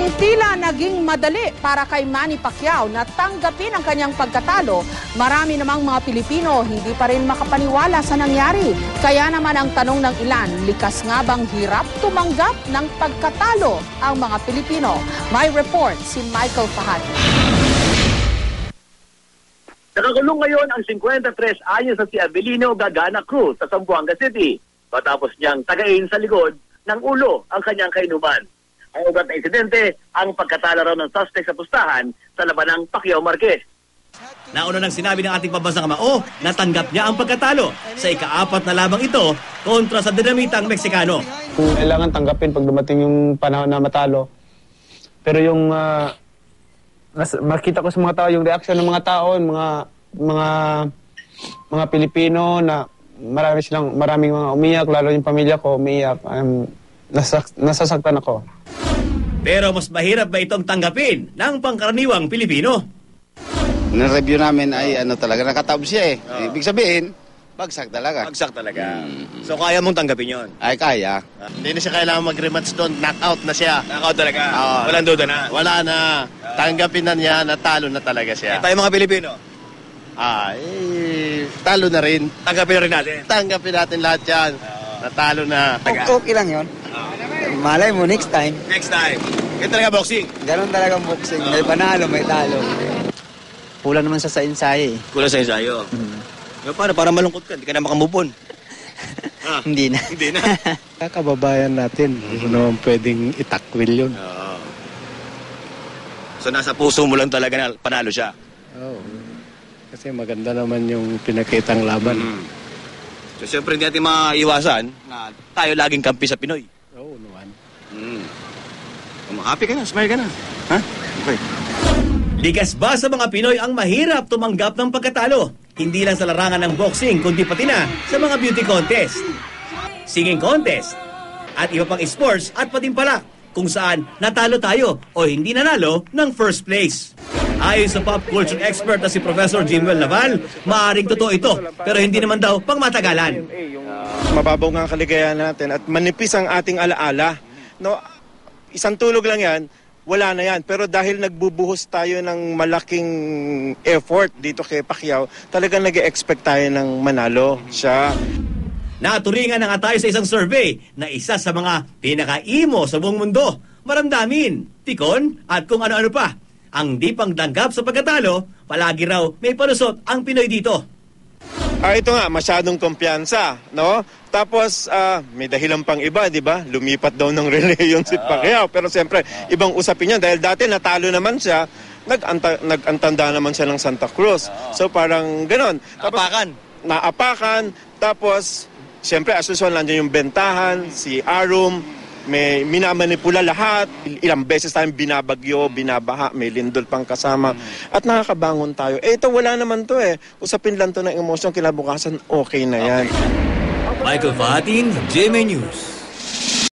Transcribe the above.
Kung tila naging madali para kay Manny Pacquiao na tanggapin ang kanyang pagkatalo, marami namang mga Pilipino hindi pa rin makapaniwala sa nangyari. Kaya naman ang tanong ng ilan, likas nga bang hirap tumanggap ng pagkatalo ang mga Pilipino? May report si Michael Fahad. Nakakulong ngayon ang 53 anyos na si Avelino Gagana Cruz sa Zamboanga City matapos niyang tagain sa likod ng ulo ang kanyang kainuman. Ang ugat na insidente, ang pagkatalo raw ng suspect sa pustahan sa labanang Pacquiao Marquez. Nauna nang sinabi ng ating pambansang kamao na tanggap niya ang pagkatalo sa ika-4 na labang ito kontra sa dinamitang Meksikano. Kailangan tanggapin pag dumating yung panahon na matalo. Pero yung makita ko sa mga tao, yung reaction ng mga tao, mga Pilipino na maraming mga umiyak, lalo yung pamilya ko umiyak. Nasasaktan ako. Pero mas mahirap ba itong tanggapin ng pangkaraniwang Pilipino? Na-review namin ay talaga nakataob siya eh. Ibig sabihin, bagsak talaga. Bagsak talaga. So kaya mong tanggapin yon? Ay kaya. Hindi na siya kailangan mag-rematch doon. Knockout na siya. Knockout talaga? Walang duda na? Wala na. Tanggapin na niya, natalo na talaga siya. Tayo mga Pilipino? Talo na rin. Tanggapin na rin natin? Tanggapin natin lahat yan. Natalo na. Okay lang yun. Malay mo, next time. Next time. Ganun talaga boxing? Ganun talagang boxing. May panalo, may talo. Kulang naman sa ensayo eh. Kulang sa ensayo? Paano? Parang malungkot ka. Hindi ka na makamupon. Hindi na. Hindi na. Kababayan natin. Hindi mo naman pwedeng itakwil yun. So nasa puso mo lang talaga na panalo siya? Oo. Kasi maganda naman yung pinakitang laban. So siyempre hindi natin maiwasan na tayo laging kampi sa Pinoy. Oo naman. Happy ka na, smile ka na. Ha? Okay. Likas ba sa mga Pinoy ang mahirap tumanggap ng pagkatalo? Hindi lang sa larangan ng boxing, kundi pati na sa mga beauty contest, singing contest, at iba pang sports at pating palak kung saan natalo tayo o hindi nanalo ng first place. Ayon sa pop culture expert na si Professor Jimwell Naval, maaaring totoo ito, pero hindi naman daw pangmatagalan. Mababaw nga ang kaligayahan natin at manipis ang ating alaala. No, isang tulog lang yan, wala na yan. Pero dahil nagbubuhos tayo ng malaking effort dito kay Pacquiao, talagang nag-expect tayo ng manalo siya. Naturingan na nga tayo sa isang survey na isa sa mga pinaka-imo sa buong mundo. Maramdamin, tikon at kung ano-ano pa. Ang di pang tanggap sa pagkatalo, palagi raw may palusot ang Pinoy dito. Ito nga, masyadong kumpiyansa, no? Tapos, may dahilan pang iba, di ba? Lumipat daw ng reliyon si Pacquiao. Pero siyempre, ibang usapin yan. Dahil dati natalo naman siya, nag-antanda naman siya ng Santa Cruz. So parang ganon. Naapakan. Tapos, siyempre, as usual, nandiyan yung bentahan, si Arum, may minamanipula lahat. Ilang beses tayong binabagyo, binabaha, may lindol pang kasama. At nakakabangon tayo. Ito wala naman to eh. Usapin lang to ng emosyon, kinabukasan, okay na yan. Michael Fahatin, GMA News.